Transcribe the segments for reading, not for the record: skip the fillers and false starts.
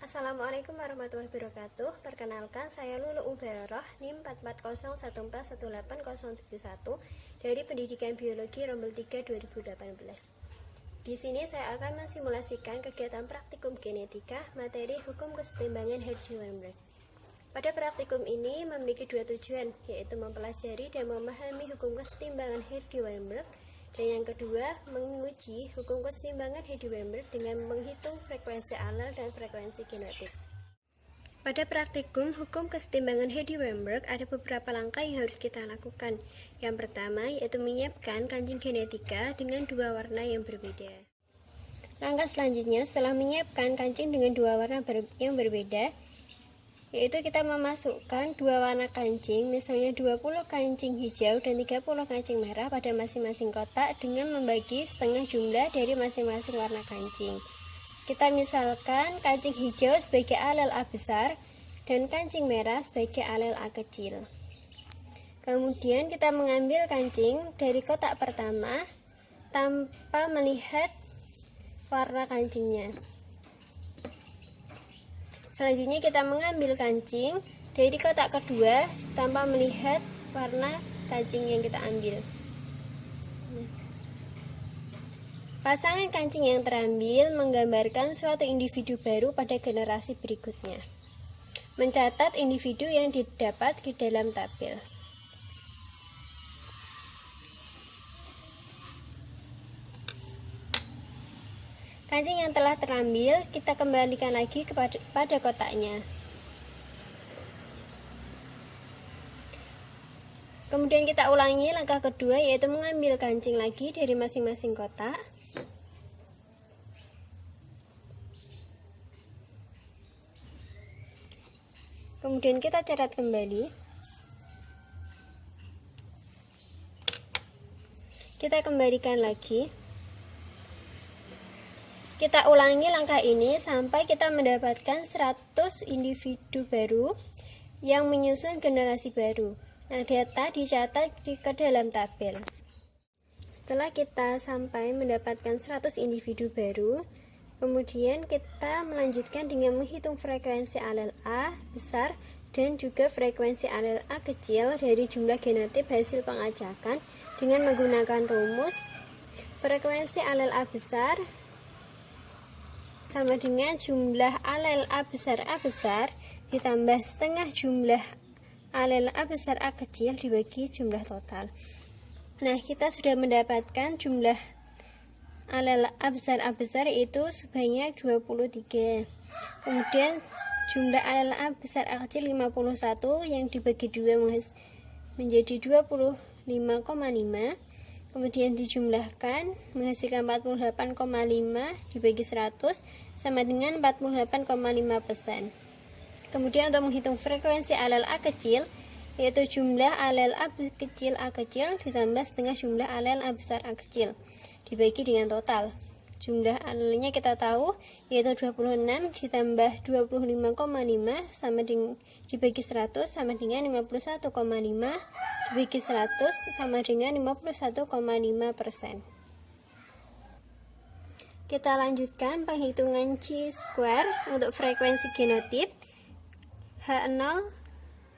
Assalamualaikum warahmatullahi wabarakatuh. Perkenalkan, saya Lulu Ubaroh, NIM 44014188071 dari Pendidikan Biologi Rombel 3 2018. Di sini saya akan mensimulasikan kegiatan praktikum genetika materi hukum kesetimbangan Hardy-Weinberg. Pada praktikum ini memiliki dua tujuan, yaitu mempelajari dan memahami hukum kesetimbangan Hardy-Weinberg, dan yang kedua, menguji hukum kesetimbangan Hardy-Weinberg dengan menghitung frekuensi alel dan frekuensi genotip. Pada praktikum hukum kesetimbangan Hardy-Weinberg ada beberapa langkah yang harus kita lakukan. Yang pertama yaitu menyiapkan kancing genetika dengan dua warna yang berbeda. Langkah selanjutnya setelah menyiapkan kancing dengan dua warna yang berbeda, yaitu kita memasukkan dua warna kancing, misalnya 20 kancing hijau dan 30 kancing merah pada masing-masing kotak dengan membagi setengah jumlah dari masing-masing warna kancing. Kita misalkan kancing hijau sebagai alel A besar dan kancing merah sebagai alel A kecil. Kemudian kita mengambil kancing dari kotak pertama tanpa melihat warna kancingnya. Selanjutnya kita mengambil kancing dari kotak kedua tanpa melihat warna kancing yang kita ambil. Pasangan kancing yang terambil menggambarkan suatu individu baru pada generasi berikutnya. Mencatat individu yang didapat di dalam tabel. Kancing yang telah terambil kita kembalikan lagi pada kotaknya. Kemudian kita ulangi langkah kedua, yaitu mengambil kancing lagi dari masing-masing kotak. Kemudian kita catat kembali. Kita kembalikan lagi. Kita ulangi langkah ini sampai kita mendapatkan 100 individu baru yang menyusun generasi baru. Nah, data dicatat ke dalam tabel. Setelah kita sampai mendapatkan 100 individu baru, kemudian kita melanjutkan dengan menghitung frekuensi alel A besar dan juga frekuensi alel A kecil dari jumlah genotip hasil pengacakan dengan menggunakan rumus frekuensi alel A besar sama dengan jumlah alel A besar ditambah setengah jumlah alel A besar A kecil dibagi jumlah total. Nah, kita sudah mendapatkan jumlah alel A besar itu sebanyak 23. Kemudian jumlah alel A besar A kecil 51 yang dibagi 2 menjadi 25,5. Kemudian dijumlahkan menghasilkan 48,5 dibagi 100 sama dengan 48,5%. Kemudian untuk menghitung frekuensi alel A kecil, yaitu jumlah alel A kecil A kecil ditambah setengah jumlah alel A besar A kecil dibagi dengan total. Jumlah alelnya kita tahu, yaitu 26 ditambah 25,5 sama dengan dibagi 100 sama dengan 51,5 dibagi 100 sama dengan 51,5%. Kita lanjutkan penghitungan chi-square untuk frekuensi genotip. H0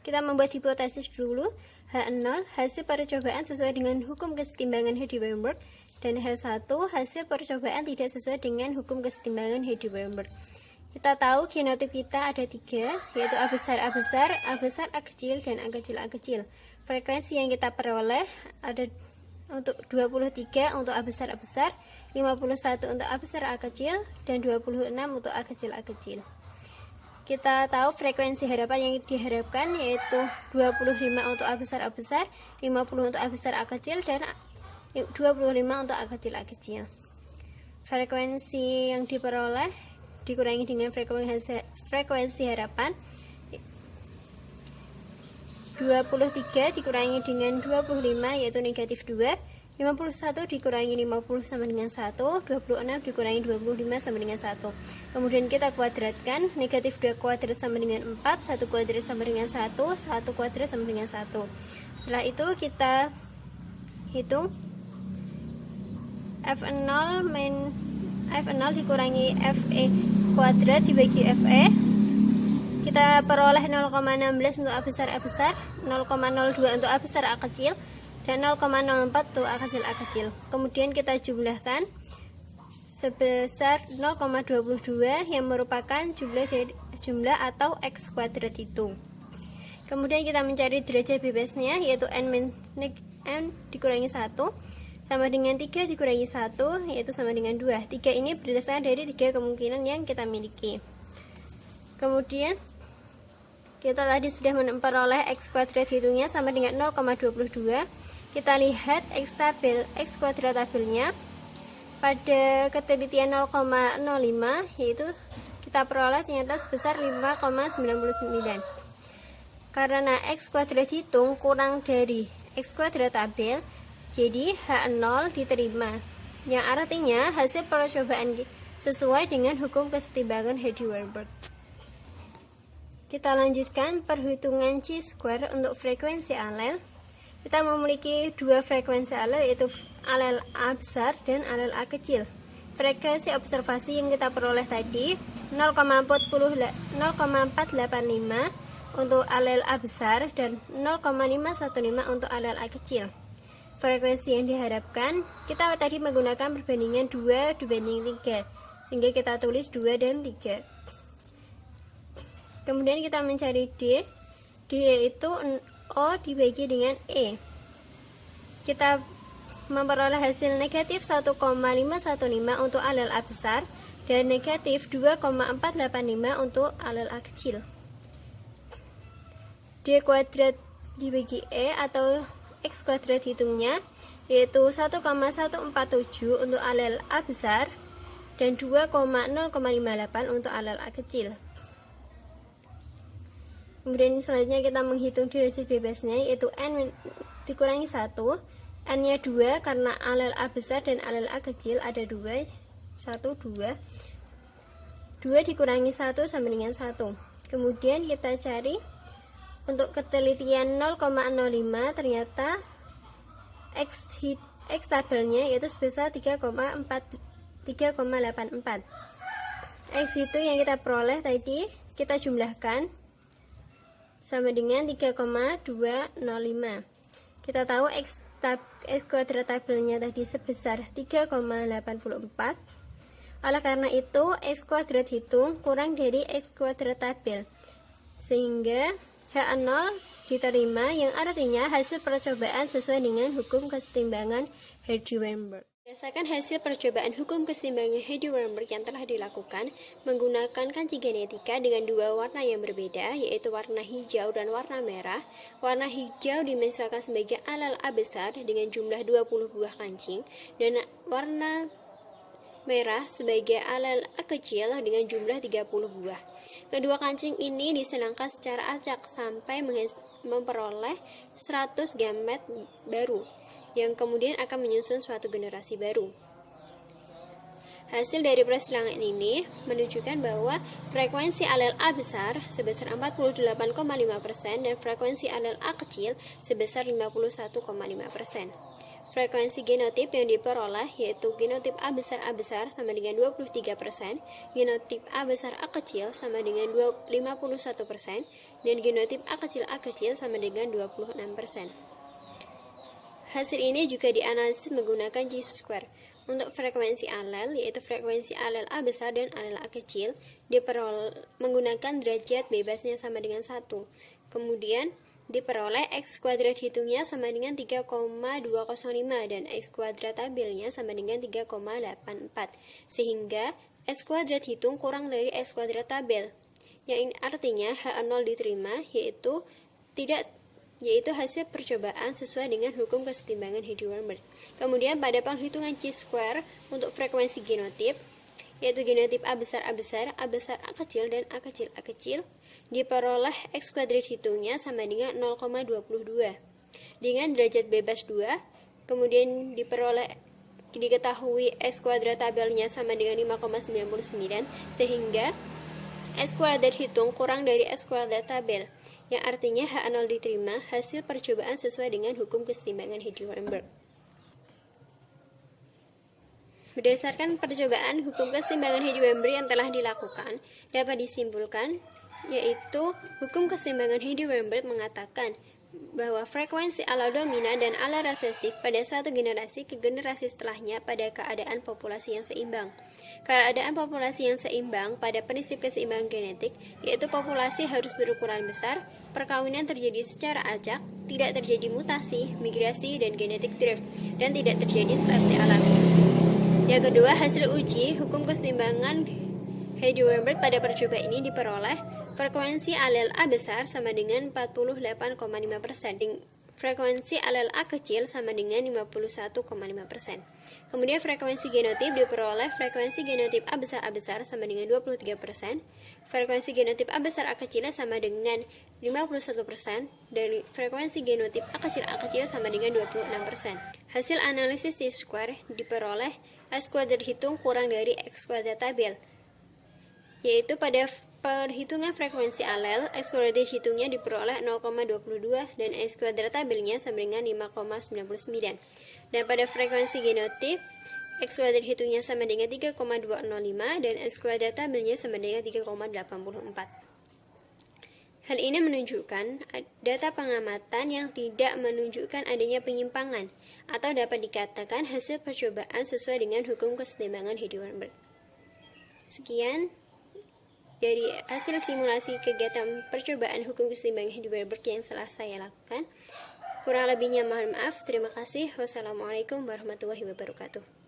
kita membuat hipotesis dulu. H0 hasil percobaan sesuai dengan hukum kesetimbangan Hardy-Weinberg, dan H1 hasil percobaan tidak sesuai dengan hukum kesetimbangan Hardy-Weinberg. Kita tahu genotip kita ada 3, yaitu A besar A besar, A besar A kecil, dan A kecil A kecil. Frekuensi yang kita peroleh ada untuk 23 untuk A besar, 51 untuk A besar A kecil, dan 26 untuk A kecil A kecil. Kita tahu frekuensi harapan yang diharapkan yaitu 25 untuk A besar, 50 untuk A besar A kecil, dan 25 untuk A kecil A kecil. Frekuensi yang diperoleh dikurangi dengan frekuensi harapan, 23 dikurangi dengan 25 yaitu negatif 2, 51 dikurangi 50 sama dengan 1, 26 dikurangi 25 sama dengan 1. Kemudian kita kuadratkan, negatif 2 kuadrat sama dengan 4, 1 kuadrat sama dengan 1, 1 kuadrat sama dengan 1. Setelah itu kita hitung F0 dikurangi FE kuadrat dibagi FE, kita peroleh 0,16 untuk A besar, 0,02 untuk A besar A kecil, dan 0,04 untuk A kecil. Kemudian kita jumlahkan sebesar 0,22 yang merupakan jumlah atau X kuadrat hitung. Kemudian kita mencari derajat bebasnya, yaitu n dikurangi 1 sama dengan 3 dikurangi 1, yaitu sama dengan 2. 3 ini berdasarkan dari 3 kemungkinan yang kita miliki. Kemudian kita tadi sudah memperoleh X kuadrat hitungnya sama dengan 0,22. Kita lihat X kuadrat tabelnya pada ketelitian 0,05, yaitu kita peroleh ternyata sebesar 5,99. Karena X kuadrat hitung kurang dari X kuadrat tabel, jadi H0 diterima, yang artinya hasil percobaan sesuai dengan hukum kesetimbangan Hardy-Weinberg. Kita lanjutkan perhitungan chi-square untuk frekuensi alel. Kita memiliki dua frekuensi alel, yaitu alel A besar dan alel A kecil. Frekuensi observasi yang kita peroleh tadi 0,485 untuk alel A besar dan 0,515 untuk alel A kecil. Frekuensi yang diharapkan, kita tadi menggunakan perbandingan 2:3, sehingga kita tulis 2 dan 3. Kemudian kita mencari D yaitu O dibagi dengan E. Kita memperoleh hasil negatif 1,515 untuk alel A besar dan negatif 2,485 untuk alel A kecil. D kuadrat dibagi E atau X kuadrat hitungnya yaitu 1,147 untuk alel A besar dan 2,058 untuk alel A kecil. Kemudian selanjutnya kita menghitung derajat bebasnya, yaitu n dikurangi 1, n-nya 2 karena alel A besar dan alel A kecil ada 2, 2 dikurangi 1 sama dengan 1. Kemudian kita cari untuk ketelitian 0,05, ternyata X tabelnya yaitu sebesar 3,84. X itu yang kita peroleh tadi kita jumlahkan sama dengan 3,205. Kita tahu X kuadrat tabelnya tadi sebesar 3,84. Oleh karena itu X kuadrat hitung kurang dari X kuadrat tabel, sehingga H0 diterima, yang artinya hasil percobaan sesuai dengan hukum kesetimbangan Hardy-Weinberg. Berdasarkan hasil percobaan hukum kesetimbangan Hardy-Weinberg yang telah dilakukan menggunakan kancing genetika dengan dua warna yang berbeda, yaitu warna hijau dan warna merah. Warna hijau dimisalkan sebagai alel A besar dengan jumlah 20 buah kancing, dan warna merah sebagai alel A kecil dengan jumlah 30 buah. Kedua kancing ini disenangkan secara acak sampai memperoleh 100 gamet baru, yang kemudian akan menyusun suatu generasi baru. Hasil dari persilangan ini menunjukkan bahwa frekuensi alel A besar sebesar 48,5% dan frekuensi alel A kecil sebesar 51,5%. Frekuensi genotip yang diperoleh yaitu genotip A besar sama dengan 23%, genotip A besar A kecil sama dengan 51%, dan genotip A kecil sama dengan 26%. Hasil ini juga dianalisis menggunakan chi-square. Untuk frekuensi alel, yaitu frekuensi alel A besar dan alel A kecil, diperoleh menggunakan derajat bebasnya sama dengan 1. Kemudian diperoleh X kuadrat hitungnya sama dengan 3,205 dan X kuadrat tabelnya sama dengan 3,84, sehingga X kuadrat hitung kurang dari X kuadrat tabel, yang artinya H0 diterima, yaitu hasil percobaan sesuai dengan hukum kesetimbangan Hardy-Weinberg. Kemudian pada penghitungan chi-square untuk frekuensi genotip, yaitu genotip A besar A kecil dan A kecil, diperoleh X kuadrat hitungnya sama dengan 0,22 dengan derajat bebas 2. Kemudian diketahui X kuadrat tabelnya sama dengan 5,99, sehingga X kuadrat hitung kurang dari X kuadrat tabel, yang artinya H0 diterima, hasil percobaan sesuai dengan hukum kesetimbangan Hardy-Weinberg. Berdasarkan percobaan hukum keseimbangan Heidi-Weinberg yang telah dilakukan, dapat disimpulkan yaitu hukum keseimbangan Heidi-Weinberg mengatakan bahwa frekuensi ala dominan dan ala resesif pada suatu generasi ke generasi setelahnya pada keadaan populasi yang seimbang. Keadaan populasi yang seimbang pada prinsip keseimbangan genetik, yaitu populasi harus berukuran besar, perkawinan terjadi secara acak, tidak terjadi mutasi, migrasi, dan genetik drift, dan tidak terjadi seleksi alami. Yang kedua, hasil uji hukum keseimbangan Heidi-Weinberg pada percobaan ini diperoleh frekuensi alel A besar sama dengan 48,5%, frekuensi alel A kecil sama dengan 51,5%. Kemudian frekuensi genotip diperoleh frekuensi genotip A besar sama dengan 23%, frekuensi genotip A besar A kecil sama dengan 51%, dan frekuensi genotip A kecil sama dengan 26%. Hasil analisis C-square diperoleh S kuadrat hitung kurang dari X kuadrat tabel, yaitu pada perhitungan frekuensi alel, X kuadrat hitungnya diperoleh 0,22 dan X kuadrat tabelnya sama dengan 5,99. Dan pada frekuensi genotip, X kuadrat hitungnya sama dengan 3,205 dan X kuadrat tabelnya sama dengan 3,84. Hal ini menunjukkan data pengamatan yang tidak menunjukkan adanya penyimpangan, atau dapat dikatakan hasil percobaan sesuai dengan hukum keseimbangan Heidi-Weinberg. Sekian dari hasil simulasi kegiatan percobaan hukum keseimbangan Heidi-Weinberg yang telah saya lakukan. Kurang lebihnya mohon maaf. Terima kasih. Wassalamualaikum warahmatullahi wabarakatuh.